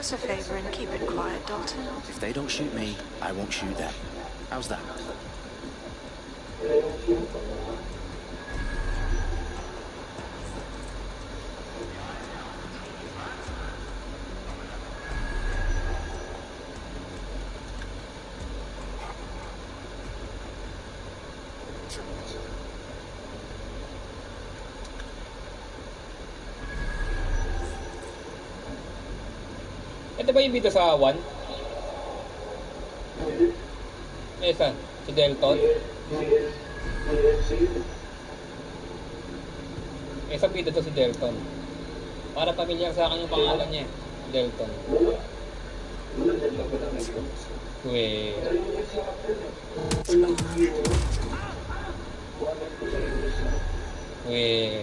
us a favor and keep it quiet, Dalton. If they don't shoot me, I won't shoot them. How's that? Ito ba yung dito sa 1? Eh, saan? Si Delton? Eh, sa bida to si Delton. Para pamilyar sa akin yung pangalan niya. Delton. Weh. Weh.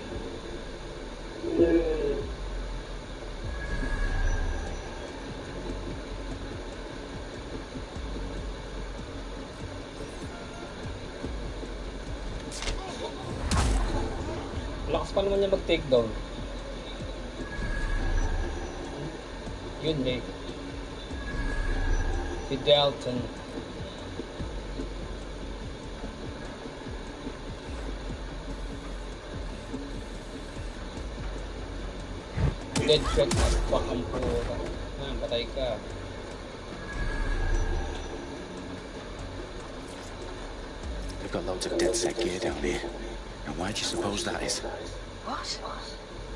Lakas pa naman niya mag-take down. Yun eh. Si Dalton. Dead shot at fuck ang pura. Patay ka. They've got loads of dead-set gear down here. And why do you suppose that is? What?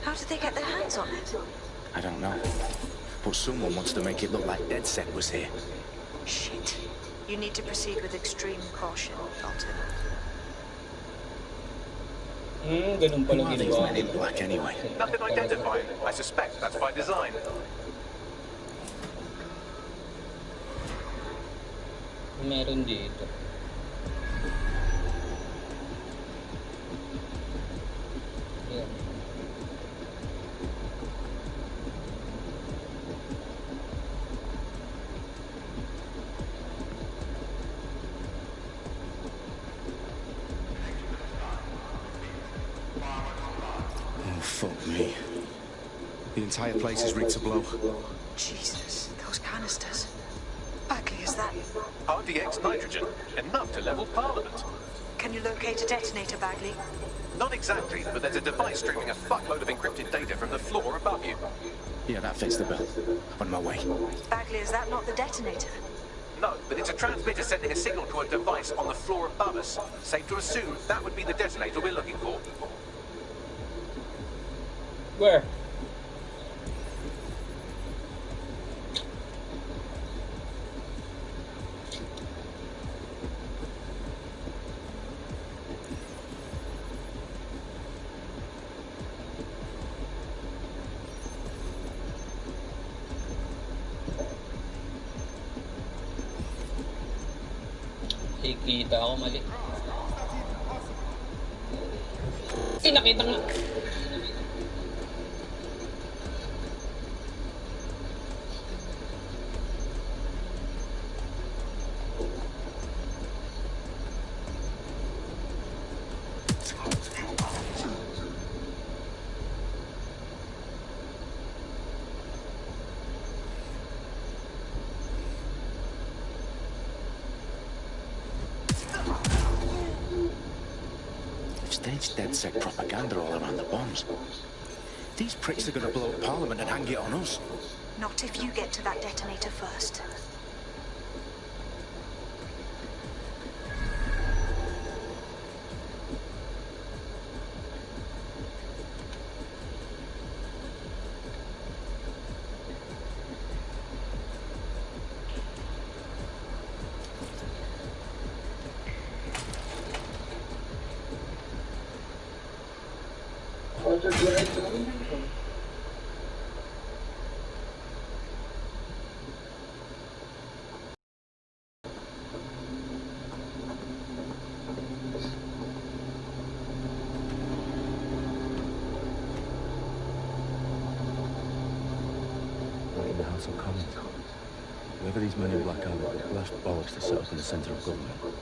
How did they get their hands on it? I don't know. But someone wants to make it look like DeadSec was here. Shit. You need to proceed with extreme caution, Dalton. Ganun pala Who are these ginawa men in nila. black anyway? Nothing identifying. I suspect that's by design. Meron dito. Yan. Oh, fuck me. The entire place is rigged to blow. Jesus, those canisters. Bagley, is that... RDX nitrogen. Enough to level Parliament. Can you locate a detonator, Bagley? Not exactly, but there's a device streaming a fuckload of encrypted data from the floor above you. Yeah, that fits the bill. On my way. Bagley, is that not the detonator? No, but it's a transmitter sending a signal to a device on the floor above us. Safe to assume that would be the detonator we're looking for. Where? Kita ako mali. Nakita nga. Staged DeadSec propaganda all around the bombs. These pricks are going to blow up Parliament and hang it on us. Not if you get to that detonator first. In the House of Commons. Whoever these men in black are, they've got blessed bollocks to set up in the centre of government.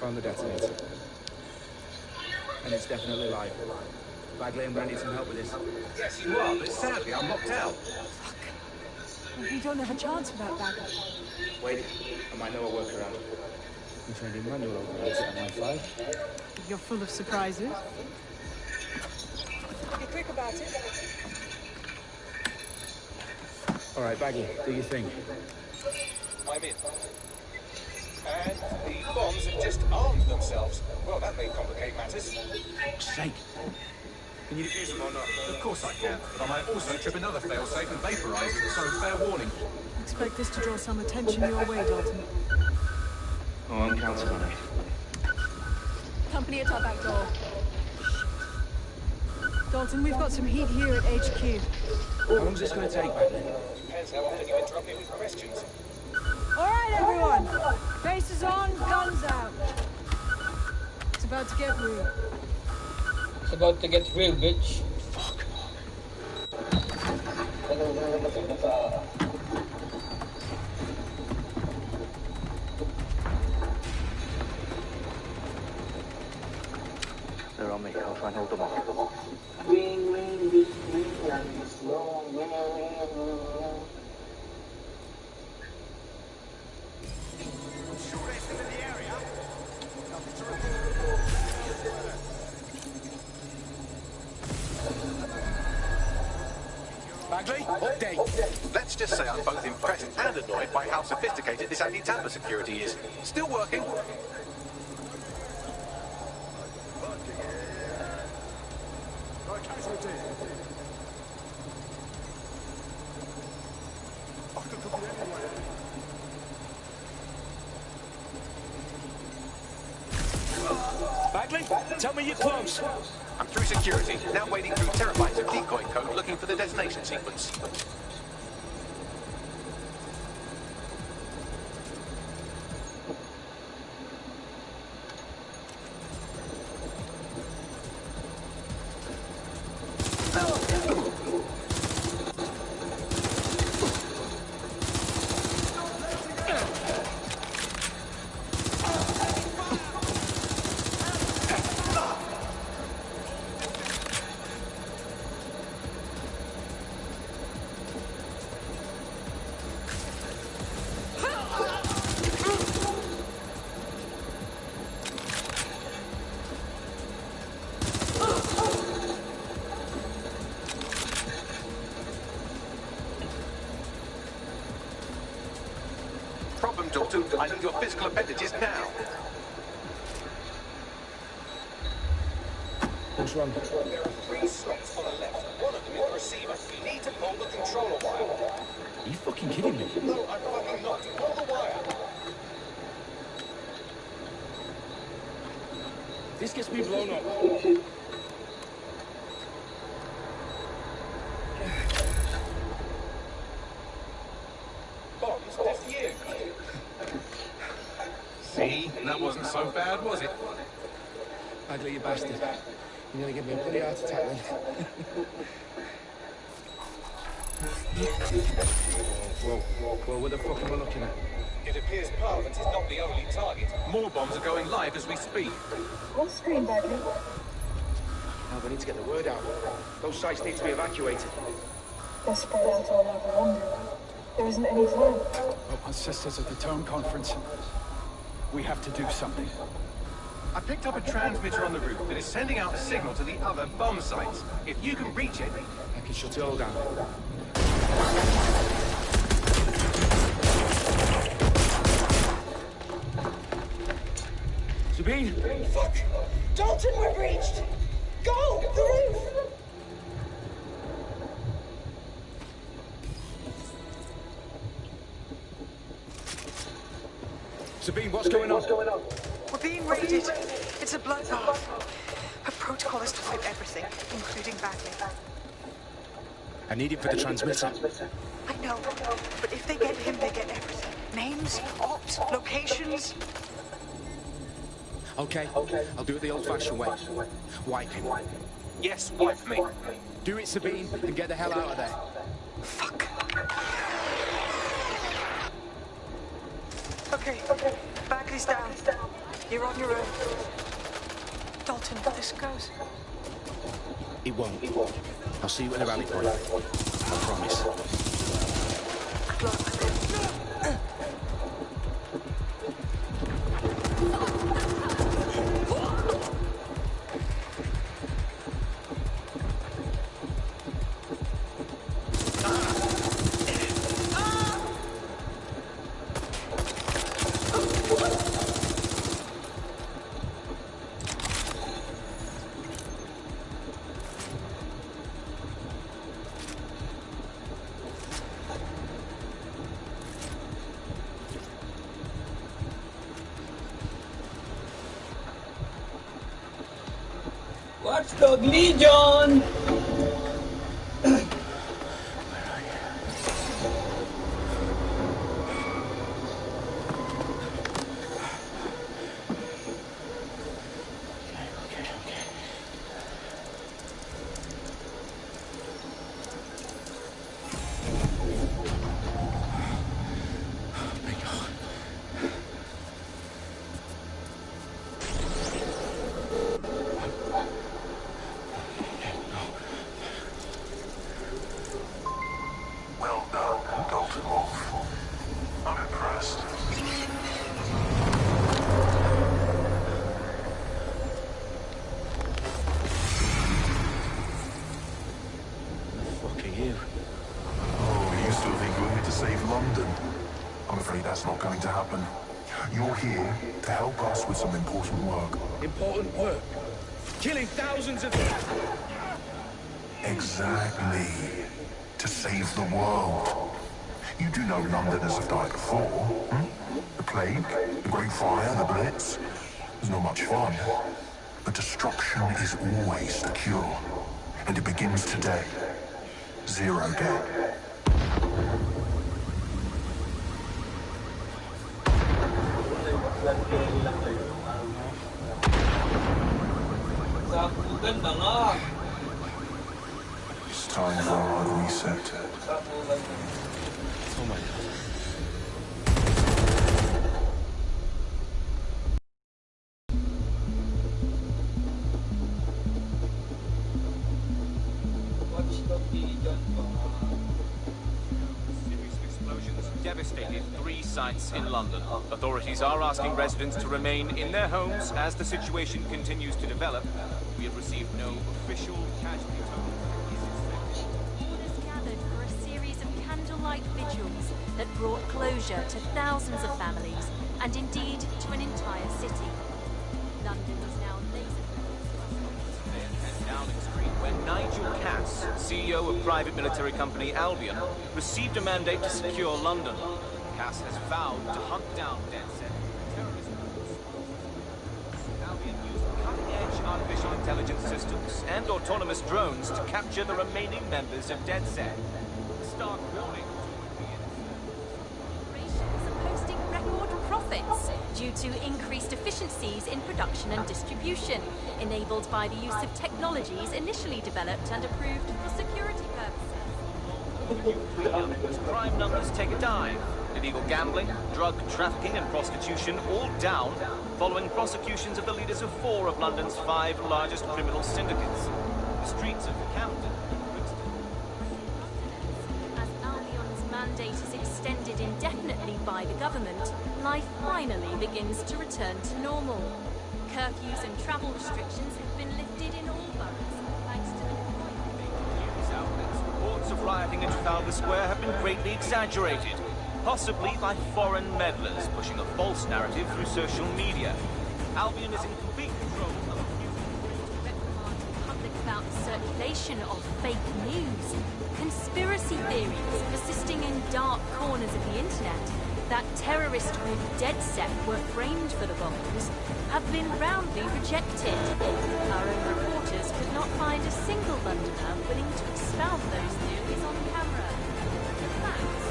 found the detonator. And it's definitely live. Bagley, I'm gonna need some help with this. Yes, you are, but sadly I'm locked out. We don't have a chance without Bagley. Wait, I might know a workaround. We trained in manual overrides at MI5. You're full of surprises. Be quick about it. All right, Bagley, do your thing. I'm in. And the bombs have just armed themselves. Well, that may complicate matters. Fuck's sake. Can you defuse them or not? Of course I can, but I might also trip another failsafe and vaporize, so fair warning. Expect this to draw some attention your way, Dalton. Oh, I'm counting on it. Company at our back door. Dalton, we've got some heat here at HQ. How long's this gonna take, Bagley? Depends how often you interrupt me with questions. All right, everyone. Faces on, guns out. It's about to get real. It's about to get real, bitch. Fuck. They're on me. I'll try and hold them off. Bagley, update. Let's just say I'm both impressed and annoyed by how sophisticated this anti-tamper security is. Still working. Bagley, tell me you're close. I'm through security, now wading through terabytes of decoy code looking for the detonation sequence. Problem, Dalton. I need your physical appendages now. What's wrong? There are 3 slots on the left. One of them is the receiver. You need to pull the controller wire. Are you fucking kidding me? No, I'm fucking not. Pull the wire. This gets me blown up. Bombs defused. See? That wasn't so bad, was it? Bagley, you bastard. You nearly gave me a bloody heart attack then. Whoa, what the fuck am I looking at? It appears Parliament is not the only target. More bombs are going live as we speak. What screen, Bagley? Now we need to get the word out. Those sites need to be evacuated. They're spread out all over London. There isn't any time. My sisters at the Tone Conference. We have to do something. I picked up a transmitter on the roof that is sending out a signal to the other bomb sites. If you can reach it... I can shut it all down. Sabine! Fuck! Dalton, we're breached! Go! The roof! Sabine, what's going on? We're being raided. It's a bloodbath. Her protocol is to flip everything, including Bagley. I need him for the transmitter. I know, but if they get him, they get everything. Names, opt, locations. Okay, I'll do it the old-fashioned way. Wipe him. Yes, wipe me. Do it, Sabine, and get the hell out of there. Fuck. Okay. Bagley's down. You're on your own. Dalton, this goes. It won't. I'll see you at the rally point. I promise. Good luck. Watchdog Legion! Well done, Dalton Wolf. I'm impressed. The fuck are you? Oh, you still think you're here to save London? I'm afraid that's not going to happen. You're here to help us with some important work. Important work. Killing thousands of... Exactly. To save the world. You do know Londoners have died before, hmm? The Plague, the Great Fire, the Blitz. It's not much fun. But destruction is always the cure. And it begins today. 0 Day. Sakugan na nga! It's time for a hard reset. Sakugan na. Oh my God. Watchdog Legion pa nga. Series of explosions devastated 3 sites in London. Authorities are asking residents to remain in their homes as the situation continues to develop. We have received no official casualty totals. Orders gathered for a series of candlelight vigils that brought closure to thousands of families and indeed to an entire city. London is now And Downing Street, when Nigel Cass, CEO of private military company Albion, received a mandate to secure London. Cass has vowed to hunt down DedSec terrorist groups. Albion used cutting-edge artificial intelligence systems and autonomous drones to capture the remaining members of DedSec. Stark warning operations are posting record profits due to increased efficiencies in production and distribution, enabled by the use of technologies initially developed and approved for security purposes. crime numbers take a dive. Illegal gambling, drug trafficking and prostitution all down following prosecutions of the leaders of 4 of London's 5 largest criminal syndicates. The streets of Camden and Brixton. As Albion's mandate is extended indefinitely by the government, life finally begins to return to normal. Curfews and travel restrictions have been lifted in all boroughs, thanks to the News outlets, reports of rioting in Trafalgar Square have been greatly exaggerated, possibly by foreign meddlers pushing a false narrative through social media. Albion is in complete control of reprimand the public about the circulation of fake news, conspiracy theories persisting in dark corners of the internet that terrorist group DedSec were framed for the bombings have been roundly rejected. Our own reporters could not find a single Londoner willing to expound those theories on camera. The facts.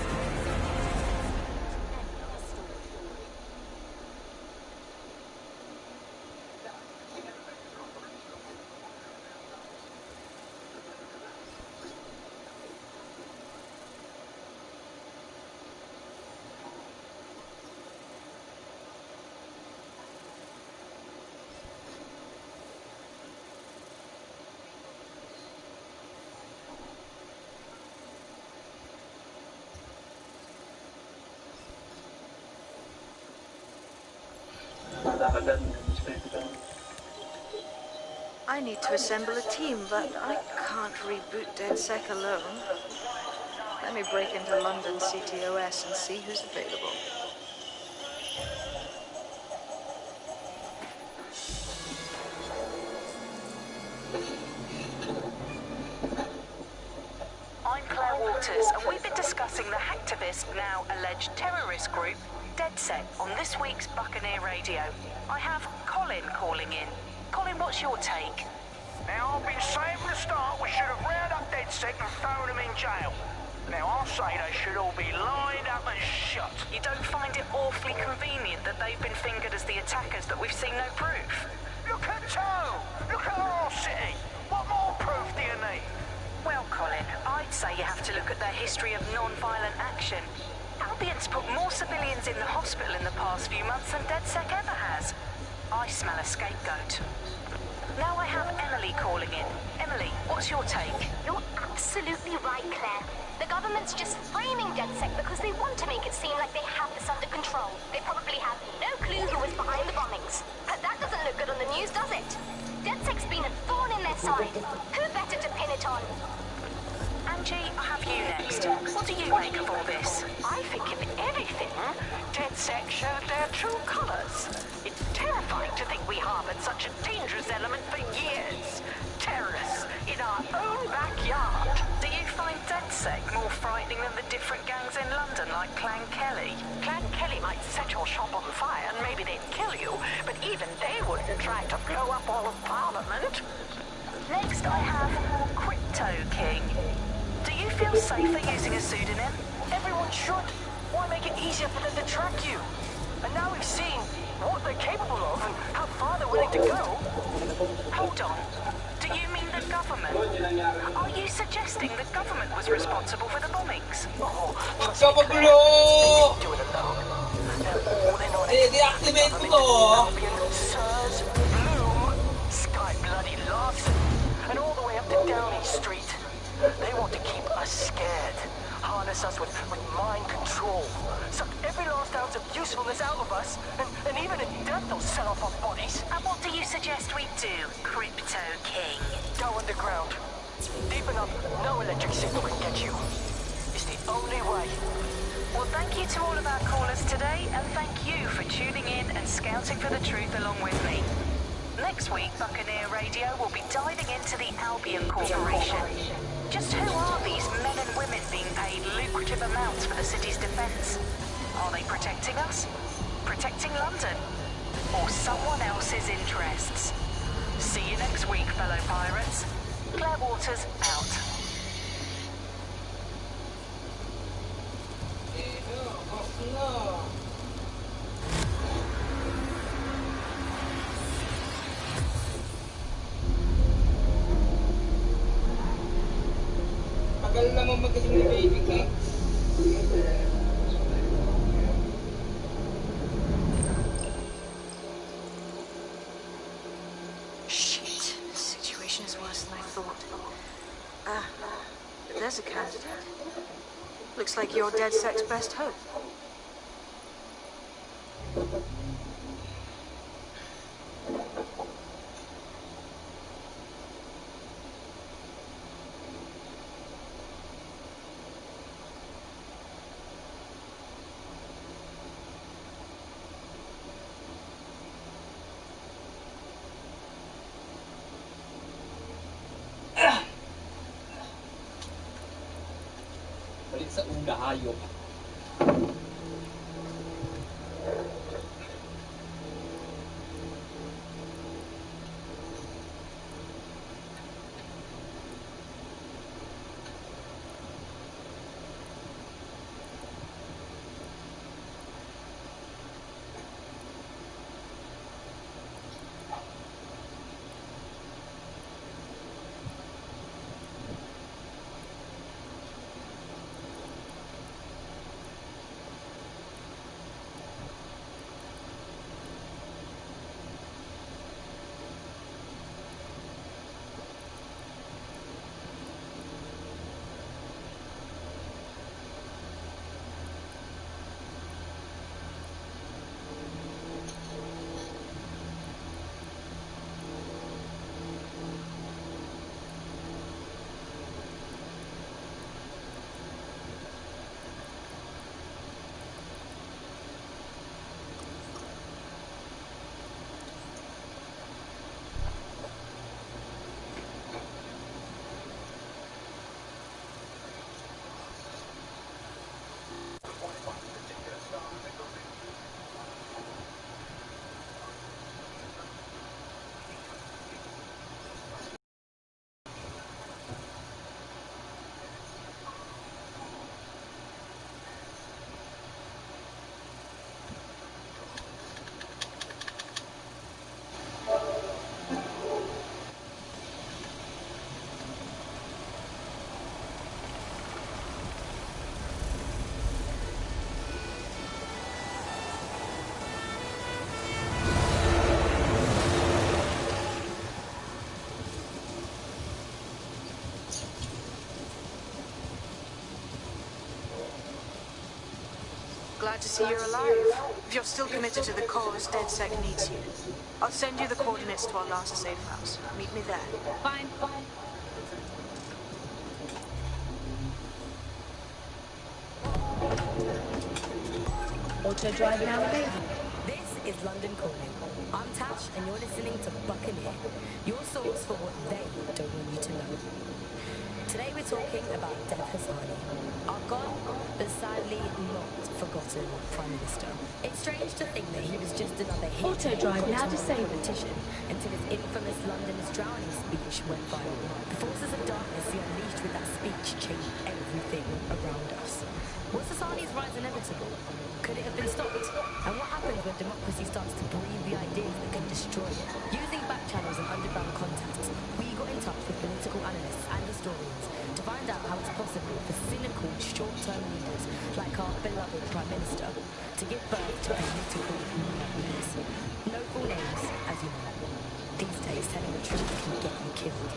I need to assemble a team, but I can't reboot DedSec alone. Let me break into London CTOS and see who's available. I'm Claire Waters, and we've been discussing the hacktivist, now alleged terrorist group, DedSec, on this week's Buccaneer Radio. I have Colin calling in. Colin, what's your take? Now, I've been saying from the start we should have rounded up DedSec and thrown them in jail. Now, I'll say they should all be lined up and shot. You don't find it awfully convenient that they've been fingered as the attackers, but we've seen no proof? Look at Toe! Look at our city! What more proof do you need? Well, Colin, I'd say you have to look at their history of non-violent action. Albion's put more civilians in the hospital in the past few months than DedSec ever has. I smell a scapegoat. Now I have Emily calling in. Emily, what's your take? You're absolutely right, Claire. The government's just framing DedSec because they want to make it seem like they have this under control. They probably have no clue who was behind the bombings. But that doesn't look good on the news, does it? DedSec's been a thorn in their side. Who better to pin it on? Angie, I have you next. What do you make of all this? I think if anything, DedSec showed their true colours. It's terrifying to think we harboured such a dangerous element for years. Terrorists in our own backyard. Do you find DedSec more frightening than the different gangs in London, like Clan Kelly? Clan Kelly might set your shop on fire and maybe they'd kill you, but even they wouldn't try to blow up all of Parliament. Next I have Crypto King. Do you feel safer using a pseudonym? Everyone should. Why make it easier for them to track you? And now we've seen what they're capable of and how far they're willing to go. Hold on. Do you mean the government? Are you suggesting the government was responsible for the bombings? Deactivate ko to. Sirs, Bloom, Sky Bloody Larson, and all the way up to Downing Street. They want to keep us scared, harness us with mind control, suck every last ounce of usefulness out of us, and even in death they'll sell off our bodies. And what do you suggest we do, Crypto King? Go underground. Deep enough, no electric signal can get you. It's the only way. Well, thank you to all of our callers today, and thank you for tuning in and scouting for the truth along with me. Next week, Buccaneer Radio will be diving into the Albion Corporation. Just who are these men and women being paid lucrative amounts for the city's defense? Are they protecting us? Protecting London? Or someone else's interests? See you next week, fellow pirates. Claire Waters, out. Tagal naman magising ni Baby King. Shit, the situation is worse than I thought. But there's a candidate. Looks like you're DedSec's best hope. Balik sa una, hayop. glad to see you're alive. If you're still committed to the cause, DedSec needs you. I'll send you the coordinates to our last safe house. Meet me there. Fine. Auto drive now available. This is London Calling. I'm Tash, and you're listening to Buccaneer, your source for what they don't want you to know. Today we're talking about Dev Hassani, our gone, but sadly not forgotten Prime Minister. It's strange to think that he was just another hit Auto drive now disabled politician until his infamous London is drowning speech went viral. The forces of darkness he unleashed with that speech changed everything around us. Was Hassani's rise inevitable? Could it have been stopped? And what happens when democracy starts to breathe the ideas that can destroy it? Using back channels and underground contacts, we got in touch with political analysts and historians to find out how it's possible for cynical, short-term leaders like our beloved Prime Minister to give birth to political nightmares. No full names, as you know. These days, telling the truth can get you killed.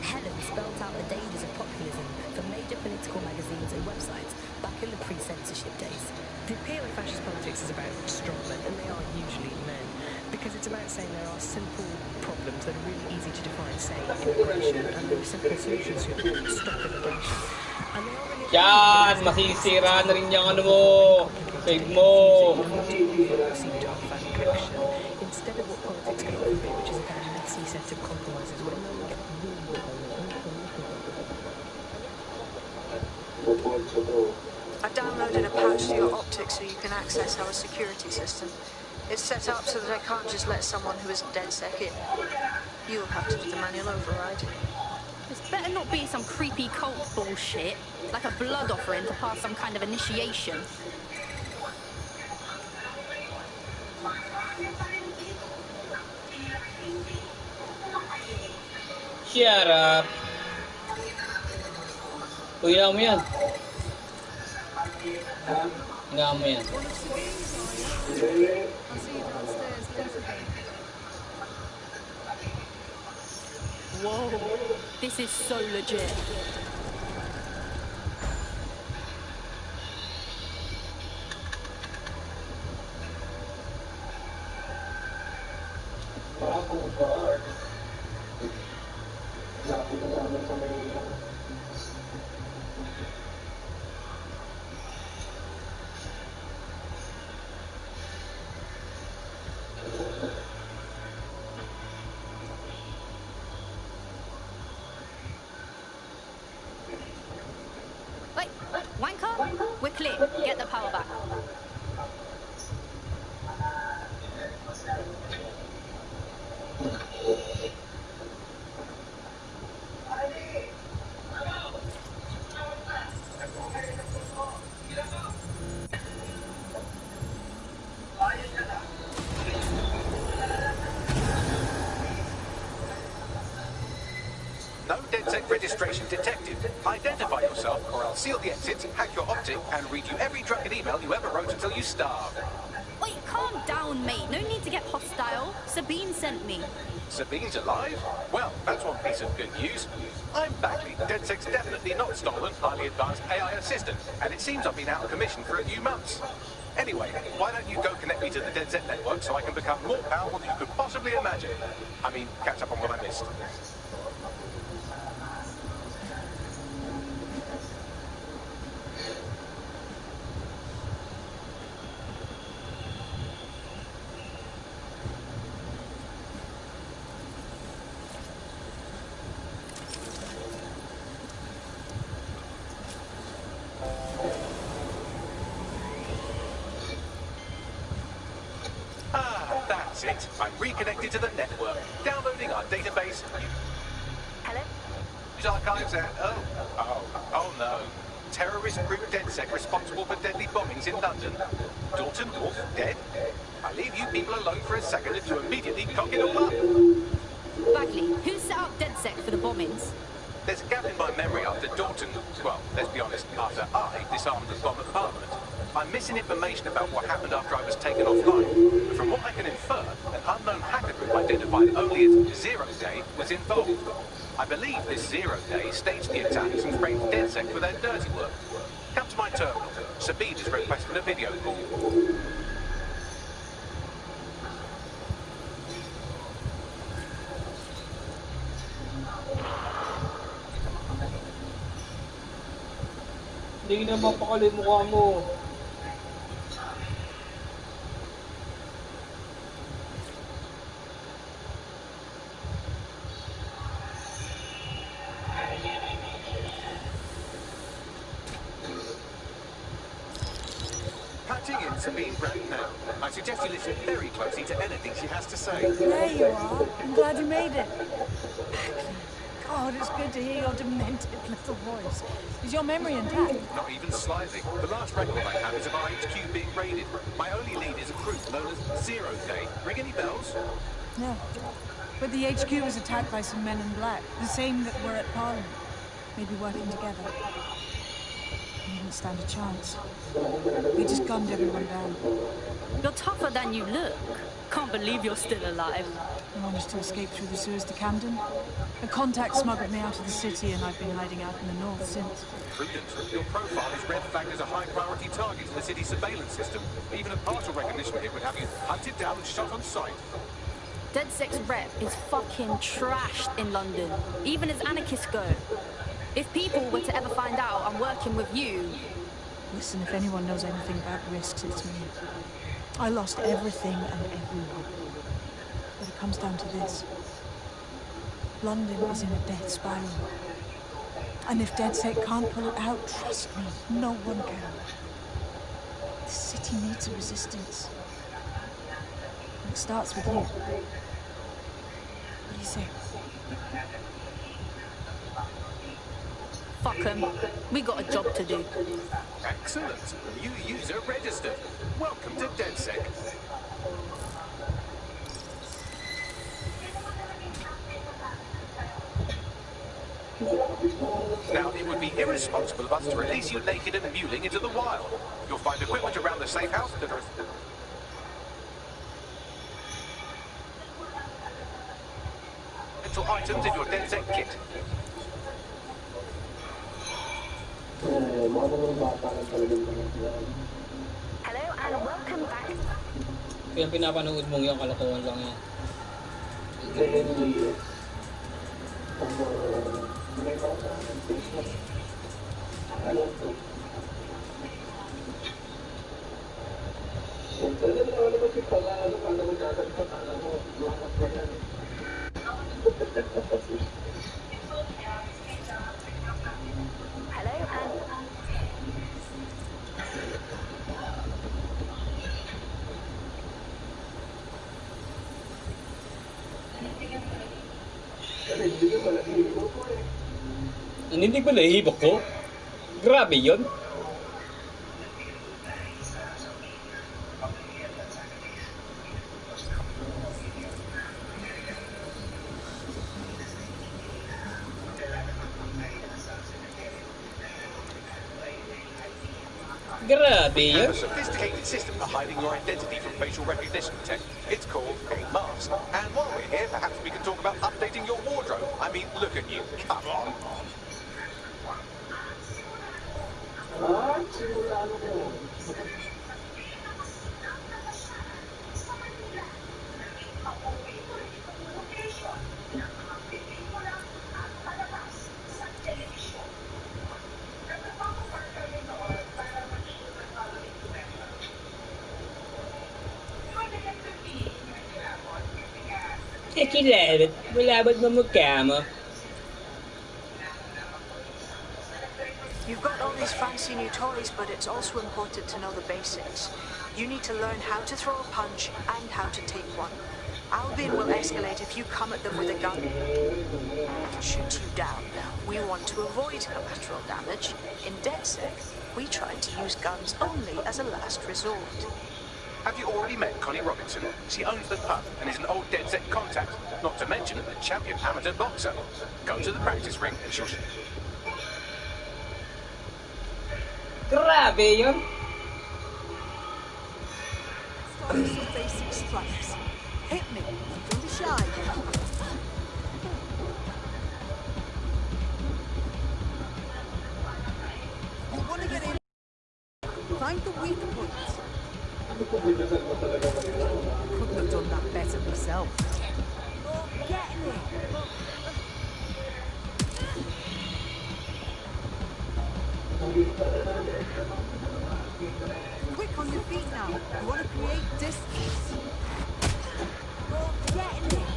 Helen spelled out the dangers of populism for major political magazines and websites back in the pre-censorship days. The appeal of fascist politics is about strongmen, and they are usually men, because it's about saying there are simple problems that are really easy to define, say immigration, and there are simple solutions to stop immigration. And they are really Yan! Masisira na rin yung ano mo! Save mo! seem to have found action instead of what politics can often be, which is a kind of messy set of compromises where no one gets really I downloaded a patch to your optics so you can access our security system. It's set up so that I can't just let someone who isn't DedSec in. You'll have to do the manual override. This better not be some creepy cult bullshit, like a blood offering to pass some kind of initiation. Shut up! Uya mo yan. Nga mo yan. Whoa, this is so legit. Wait, wanker? We're clear. Get the power back. No DedSec registration detected. Identify yourself, or I'll seal the exits, hack your optic, and read you every drunken email you ever wrote until you starve. Wait, calm down, mate. No need to get hostile. Sabine sent me. Sabine's alive? Well, that's one piece of good news. I'm Bagley, DedSec's definitely not stolen, highly advanced AI assistant, and it seems I've been out of commission for a few months. Anyway, why don't you go connect me to the DedSec network so I can become more powerful than you could possibly imagine? I mean, catch up on what I missed. That's it. I'm reconnected to the network. Downloading our database. Hello? News archives and... Oh no. Terrorist group DedSec responsible for deadly bombings in London. Dalton Wolf dead? I leave you people alone for a second and you immediately cock it all up. Bagley, who set up DedSec for the bombings? There's a gap in my memory after Dalton... Well, let's be honest, after I disarmed the bomb at Parliament. I'm missing information about what happened after I was taken offline. But from what I can infer, an unknown hacker group identified only as Zero Day was involved. I believe this Zero Day staged the attacks and framed DedSec for their dirty work. Come to my terminal. Sabine is requesting a video call. Hindi na mapakali mukha mo. Patching in Sabine Brandt now. I suggest you listen very closely to anything she has to say. There you are. I'm glad you made it. God, it's good to hear your demented little voice. Is your memory intact? Not even slightly. The last record I have is of our HQ being raided. My only lead is a group known as 0 Day. Ring any bells? No. But the HQ was attacked by some men in black. The same that were at Parliament. Maybe working together. We didn't stand a chance. They just gunned everyone down. You're tougher than you look. Can't believe you're still alive. I managed to escape through the sewers to Camden. A contact smuggled me out of the city, and I've been hiding out in the north since. Prudent. Your profile is red flagged as a high-priority target in the city's surveillance system. Even a partial recognition hit would have you hunted down and shot on sight. DedSec's rep is fucking trashed in London, even as anarchists go. If people were to ever find out I'm working with you... Listen, if anyone knows anything about risks, it's me. I lost everything and everyone. But it comes down to this. London is in a death spiral. And if DedSec can't pull it out, trust me, no one can. The city needs a resistance. And it starts with you. What do you say? Fuck 'em. We got a job to do. Excellent. New user registered. Welcome to DedSec. Now, it would be irresponsible of us to release you naked and mewling into the wild. You'll find equipment around the safe house that are... essential items in your DedSec kit. Hello and welcome back. Kaya pinapanood mong yung kalokohan lang yan. Hello and... Hindi ba nahihibok ko? Grabe yun. Grabe We yun. have a sophisticated system for hiding your identity from facial recognition tech. It's called a mask. And while we're here, perhaps we can talk about updating your wardrobe. I mean, look at you. Come on. Kilala. Malabot mo mukha mo. You've got all these fancy new toys, but it's also important to know the basics. You need to learn how to throw a punch and how to take one. Albion will escalate if you come at them with a gun and shoot you down. We want to avoid collateral damage. In DedSec, we try to use guns only as a last resort. Have you already met Connie Robinson? She owns the pub and is an old DedSec contact, not to mention a champion amateur boxer. Go to the practice ring and she'll... Grabe yun. Start with some basic strikes. Hit me. Don't be shy. You want to get in? Find the weak points. Couldn't have done that better myself. Oh, getting it. Quick on your feet now. You want to create distance. Oh, getting it.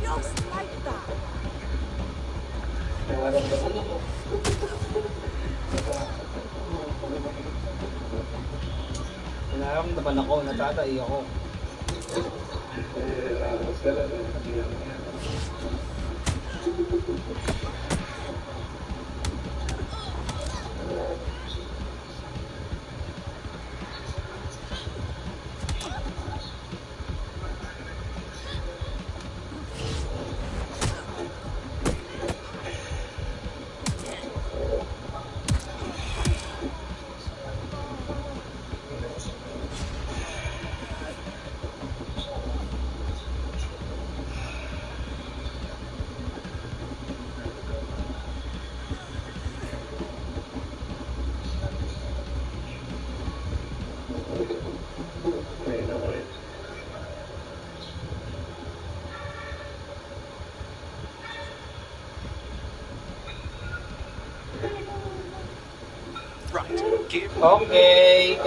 Just like that. Nararamdaman ako, natatai ako. Right, give... Okay,